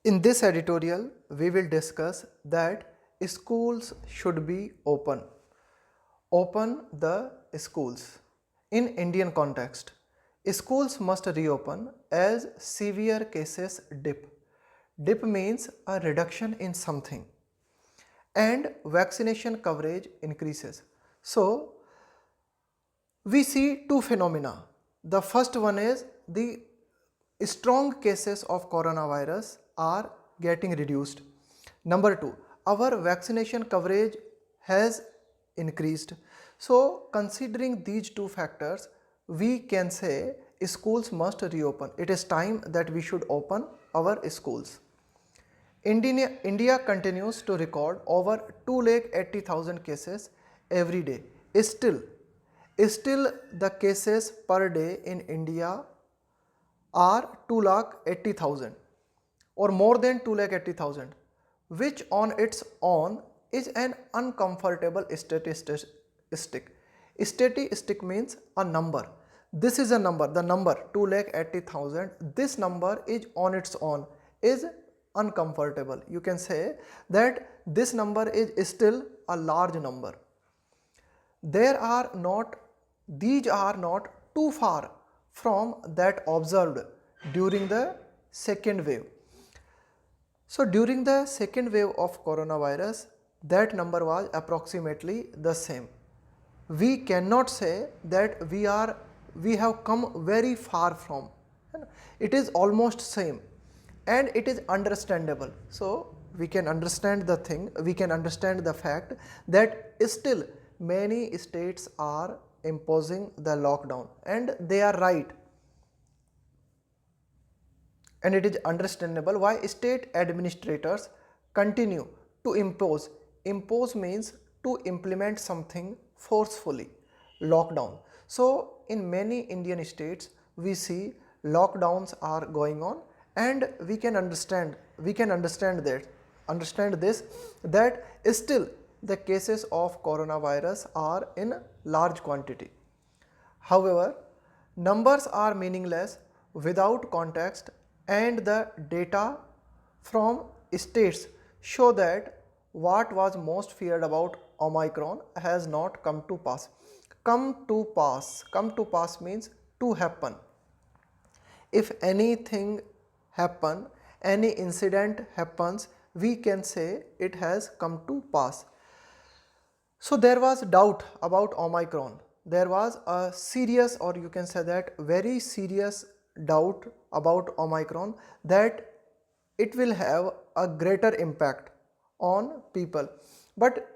In this editorial, we will discuss that schools should be open. Open the schools. In Indian context, schools must reopen as severe cases dip. Dip means a reduction in something and vaccination coverage increases. So, we see two phenomena. The first one is the strong cases of coronavirus are getting reduced. Number two, our vaccination coverage has increased. So, considering these two factors, we can say schools must reopen. It is time that we should open our schools. India continues to record over 280,000 cases every day. Still, the cases per day in India are 280,000 or more than 280,000, which on its own is an uncomfortable statistic. Statistic means a number. This is a number, the number 280,000. This number is on its own is uncomfortable. You can say that this number is still a large number. These are not too far from that observed during the second wave. So during the second wave of coronavirus, that number was approximately the same. We cannot say that we have come very far from. It is almost same and it is understandable. So we can understand the thing, we can understand the fact that still many states are imposing the lockdown, and they are right, and it is understandable why state administrators continue to impose means to implement something forcefully, lockdown. So in many Indian states we see lockdowns are going on, and we can understand this that still the cases of coronavirus are in large quantity. However, numbers are meaningless without context, and the data from states show that what was most feared about Omicron has not come to pass. Come to pass means to happen. If anything happen, any incident happens, we can say it has come to pass. So there was doubt about Omicron. There was a serious, or you can say that very serious doubt about Omicron, that it will have a greater impact on people. But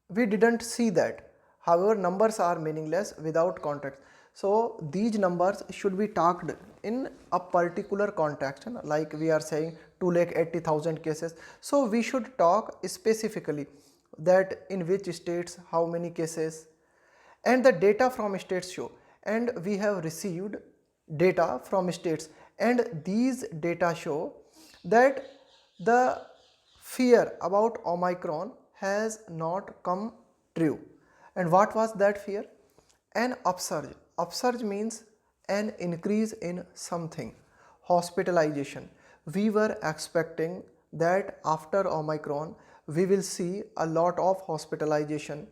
we didn't see that. However, numbers are meaningless without context. So these numbers should be talked in a particular context, like we are saying 280,000 cases. So we should talk specifically that in which states how many cases, and the data from states show, and we have received data from states, and these data show that the fear about Omicron has not come true. And what was that fear? An upsurge. Upsurge means an increase in something. Hospitalization. We were expecting that after Omicron we will see a lot of hospitalization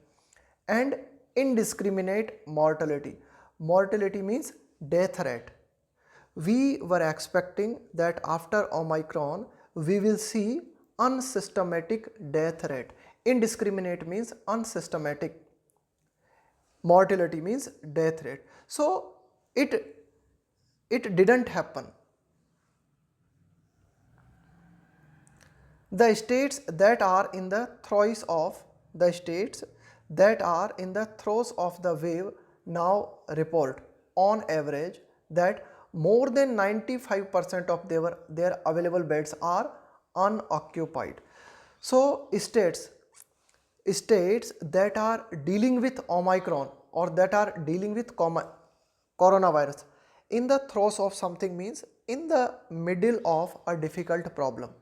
and indiscriminate mortality. Mortality means death rate. We were expecting that after Omicron we will see unsystematic death rate. Indiscriminate means unsystematic. Mortality means death rate. So it didn't happen. The states that are in the throes of the wave now report on average that more than 95% of their available beds are unoccupied. So states that are dealing with Omicron, or that are dealing with coronavirus in the throes of something means in the middle of a difficult problem.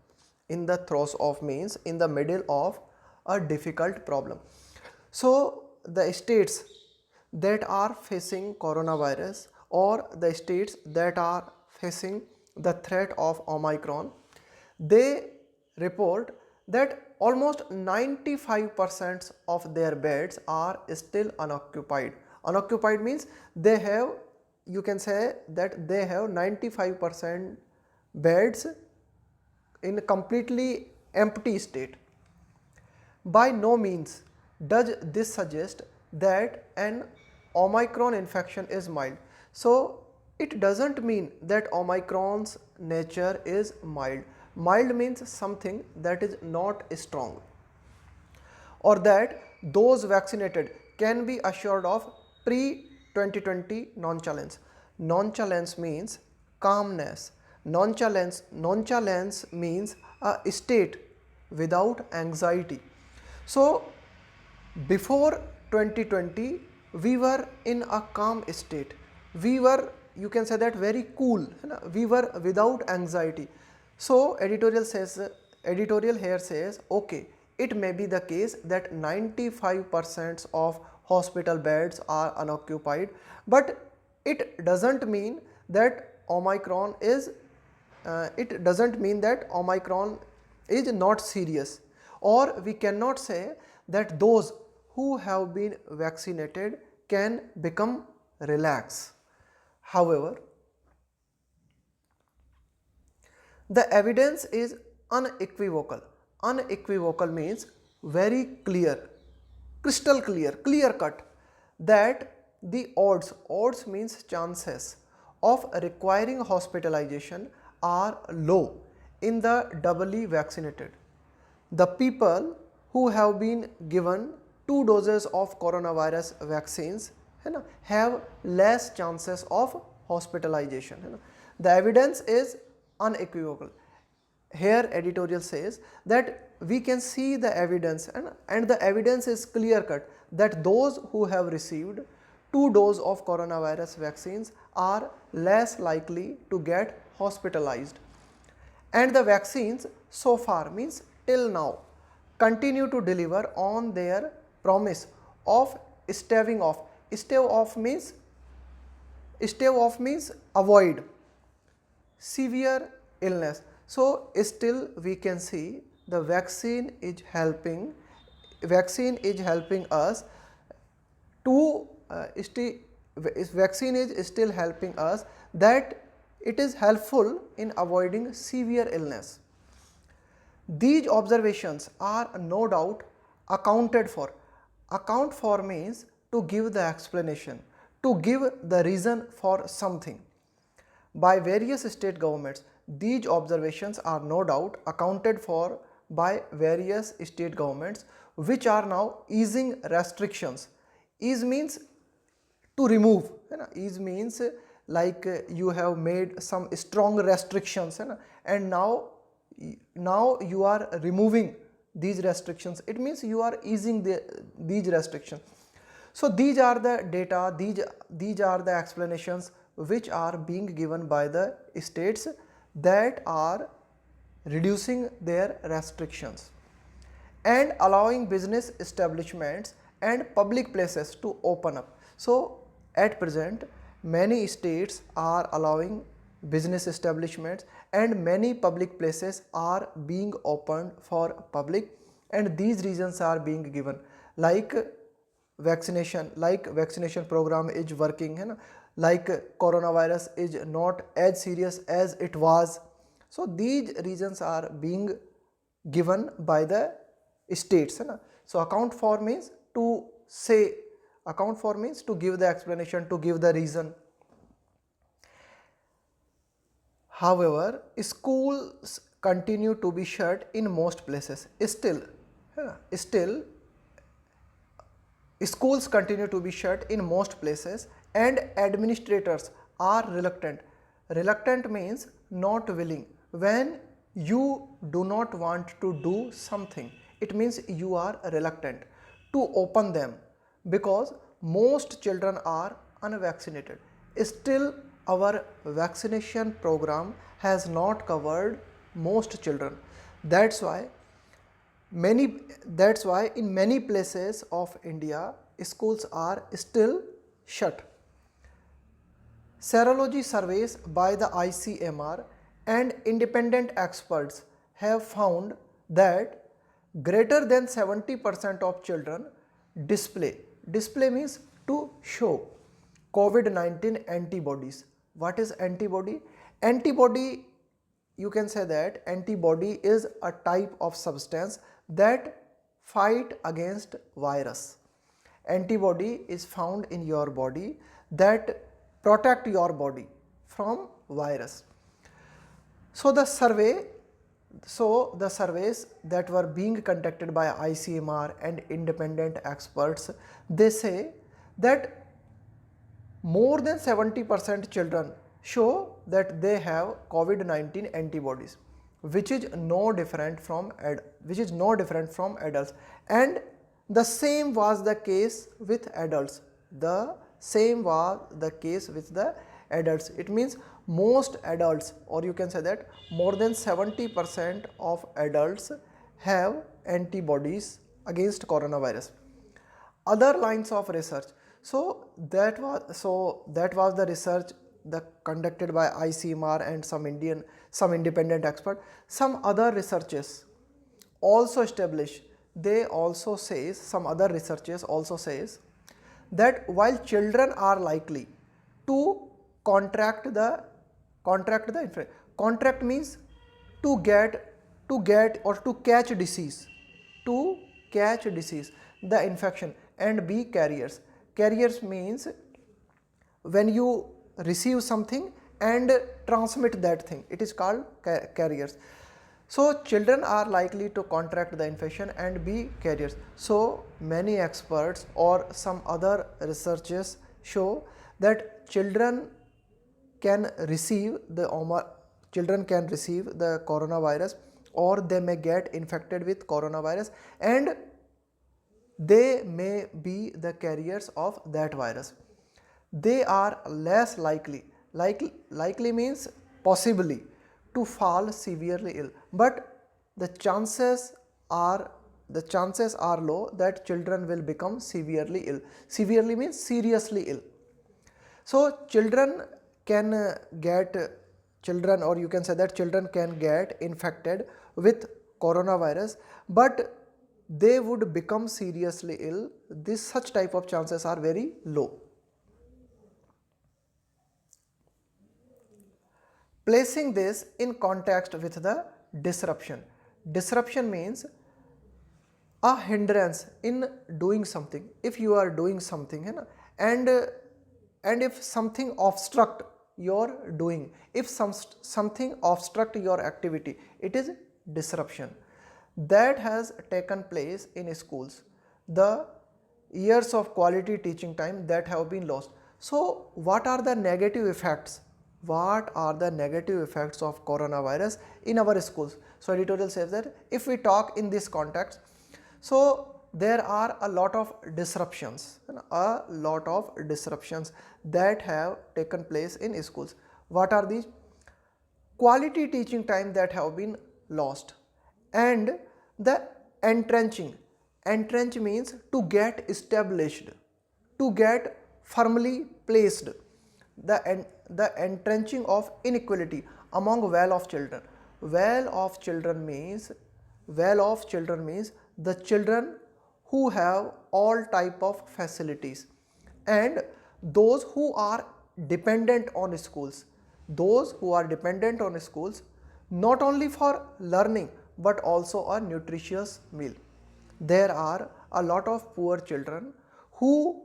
In the throes of means in the middle of a difficult problem. So the states that are facing coronavirus, or the states that are facing the threat of Omicron, They report that almost 95% of their beds are still unoccupied. Unoccupied means they have, you can say that they have 95% beds in a completely empty state. By no means does this suggest that an Omicron infection is mild. So it doesn't mean that Omicron's nature is mild. Mild means something that is not strong, or that those vaccinated can be assured of pre-2020 nonchalance. Nonchalance means calmness. Nonchalance means a state without anxiety. So before 2020 we were in a calm state. We were, you can say that, very cool. We were without anxiety. So editorial here says, okay, it may be the case that 95% of hospital beds are unoccupied, but it doesn't mean that Omicron is not serious, or we cannot say that those who have been vaccinated can become relaxed. However, the evidence is unequivocal. Unequivocal means very clear, crystal clear, clear cut, that the odds means chances of requiring hospitalization are low in the doubly vaccinated. The people who have been given 2 doses of coronavirus vaccines have less chances of hospitalization. The evidence is unequivocal. Here editorial says that we can see the evidence, and the evidence is clear cut, that those who have received 2 doses of coronavirus vaccines are less likely to get hospitalized. And the vaccines so far, means till now, continue to deliver on their promise of staving off. Stave off means avoid severe illness. So still we can see the vaccine is helping us to vaccine is still helping us, that it is helpful in avoiding severe illness. These observations are no doubt accounted for. Account for means to give the explanation, to give the reason for something, by various state governments. These observations are no doubt accounted for by various state governments, which are now easing restrictions. Ease means to remove. Ease means like you have made some strong restrictions, and now you are removing these restrictions. It means you are easing these restrictions. So these are the data, these are the explanations which are being given by the states that are reducing their restrictions and allowing business establishments and public places to open up. So at present many states are allowing business establishments and many public places are being opened for public, and these reasons are being given, like vaccination program is working, like coronavirus is not as serious as it was. So these reasons are being given by the states. So account for means to give the explanation, to give the reason. However, schools continue to be shut in most places. Still schools continue to be shut in most places, and administrators are reluctant. Reluctant means not willing. When you do not want to do something, it means you are reluctant to open them, because most children are unvaccinated. Still our vaccination program has not covered most children. That's why in many places of India schools are still shut. Serology surveys by the ICMR and independent experts have found that greater than 70% of children display means to show COVID-19 antibodies. What is antibody? Antibody, you can say that antibody is a type of substance that fight against virus. Antibody is found in your body that protect your body from virus. So the surveys that were being conducted by ICMR and independent experts, they say that more than 70% children show that they have COVID-19 antibodies, which is no different from adults, and the same was the case with adults. It means most adults, or you can say that more than 70% of adults have antibodies against coronavirus. Other lines of research. So that was the research conducted by ICMR and some independent expert. Some other researchers also establish. Some other researchers also says that while children are likely to contract the infection. Contract means to get or to catch disease, the infection, and be carriers. Carriers means when you receive something and transmit that thing, it is called carriers. So children are likely to contract the infection and be carriers. So many experts or some other researchers show that children can receive the coronavirus, or they may get infected with coronavirus, and they may be the carriers of that virus. They are less likely means possibly, to fall severely ill, but the chances are low that children will become severely ill. Severely means seriously ill. So children can get infected with coronavirus, but they would become seriously ill. Such type of chances are very low. Placing this in context with the disruption. Disruption means a hindrance in doing something. If you are doing something, and if something obstruct your doing, if something obstruct your activity, it is disruption. That has taken place in schools. The years of quality teaching time that have been lost. So what are the negative effects? What are the negative effects of coronavirus in our schools? So editorial says that if we talk in this context, so there are a lot of disruptions that have taken place in schools. What are these? Quality teaching time that have been lost, and the entrenching. Entrench means to get established, to get firmly placed. The entrenching of inequality among well-off children. Well-off children means the children who have all type of facilities, and those who are dependent on schools. Not only for learning but also a nutritious meal. There are a lot of poor children who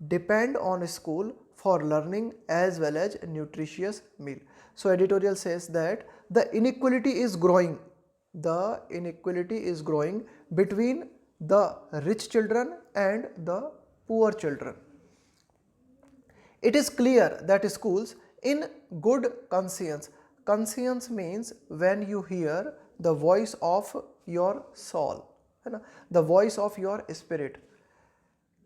depend on school for learning as well as nutritious meal. So editorial says that the inequality is growing. The inequality is growing between the rich children and the poor children. It is clear that schools in good conscience. Conscience means when you hear the voice of your soul, the voice of your spirit,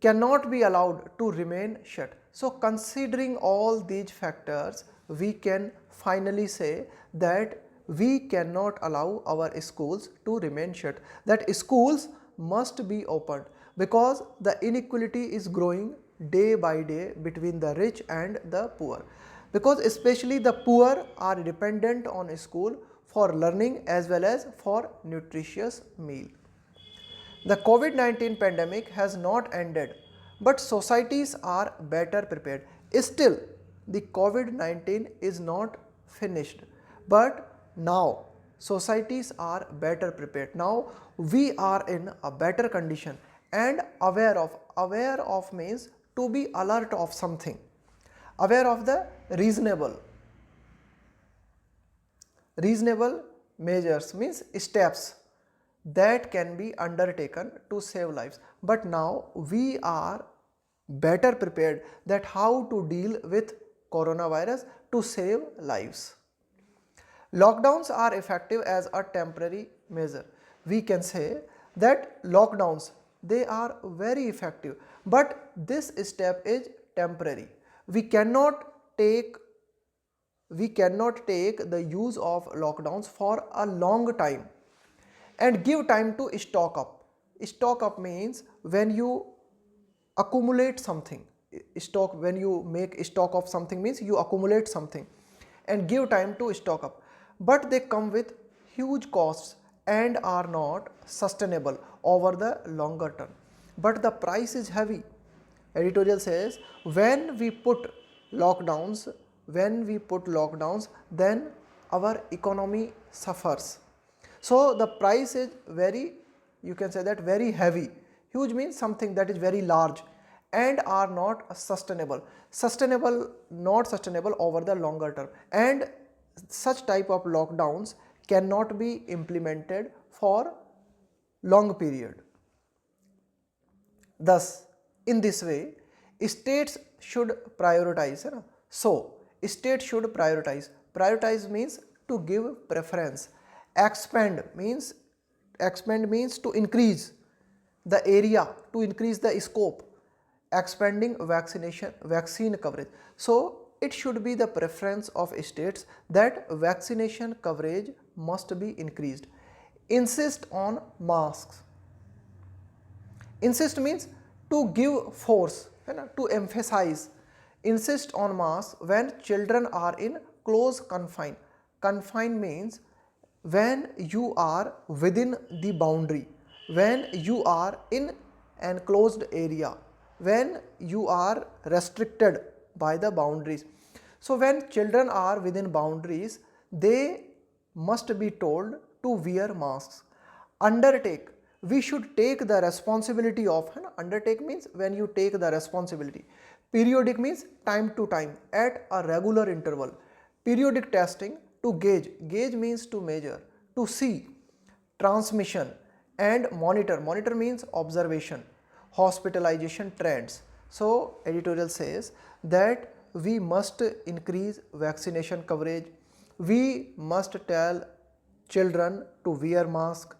cannot be allowed to remain shut. So considering all these factors, we can finally say that we cannot allow our schools to remain shut, that schools must be opened, because the inequality is growing day by day between the rich and the poor, because especially the poor are dependent on school for learning as well as for nutritious meal. The COVID-19 pandemic has not ended, but societies are better prepared. Still, the COVID-19 is not finished, but now societies are better prepared. Now we are in a better condition and aware of. Aware of means to be alert of something, aware of the reasonable measures means steps that can be undertaken to save lives. But now we are better prepared that how to deal with coronavirus to save lives. Lockdowns are effective as a temporary measure. We can say that lockdowns, they are very effective, but this step is temporary. We cannot take the use of lockdowns for a long time and give time to stock up. Stock up means when you accumulate something. When you make stock of something means you accumulate something and give time to stock up. But they come with huge costs and are not sustainable over the longer term. But the price is heavy. Editorial says when we put lockdowns, then our economy suffers. So the price is very, you can say that very heavy. Huge means something that is very large and are not sustainable. Not sustainable over the longer term. And such type of lockdowns cannot be implemented for long period. Thus, in this way, states should prioritize. So, states should prioritize. Prioritize means to give preference. Expand means to increase the area, to increase the scope, expanding vaccine coverage. So it should be the preference of states that vaccination coverage must be increased. Insist on masks. Insist means to give force, to emphasize. Insist on masks when children are in close confine. Confine means when you are within the boundary, when you are in enclosed area, when you are restricted by the boundaries. So when children are within boundaries, they must be told to wear masks. Undertake, we should take the responsibility of, undertake means when you take the responsibility. Periodic means time to time at a regular interval. Periodic testing to gauge means to measure, to see transmission and monitor means observation, hospitalization trends. So editorial says that we must increase vaccination coverage, we must tell children to wear mask,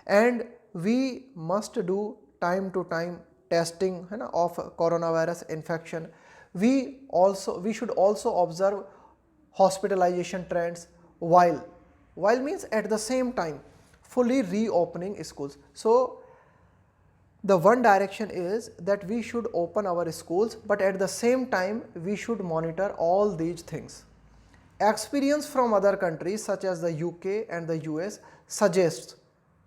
and we must do time to time testing of coronavirus infection. We should also observe hospitalization trends while means at the same time fully reopening schools. So the one direction is that we should open our schools, but at the same time we should monitor all these things. Experience from other countries such as the UK and the US suggests,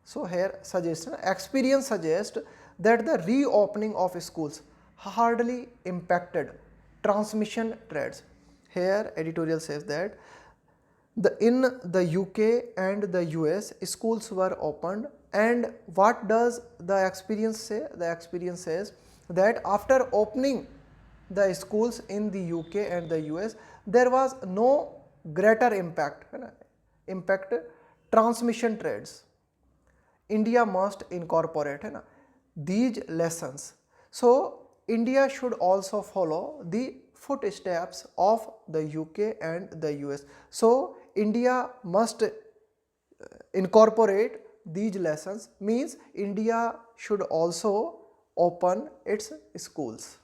so here suggestion, experience suggests that the reopening of schools hardly impacted transmission trends. Here editorial says that in the UK and the US schools were opened, and what does the experience say? The experience says that after opening the schools in the UK and the US, there was no greater impact transmission trends. India must incorporate these lessons. So India should also follow the footsteps of the UK and the US. So India must incorporate these lessons, means India should also open its schools.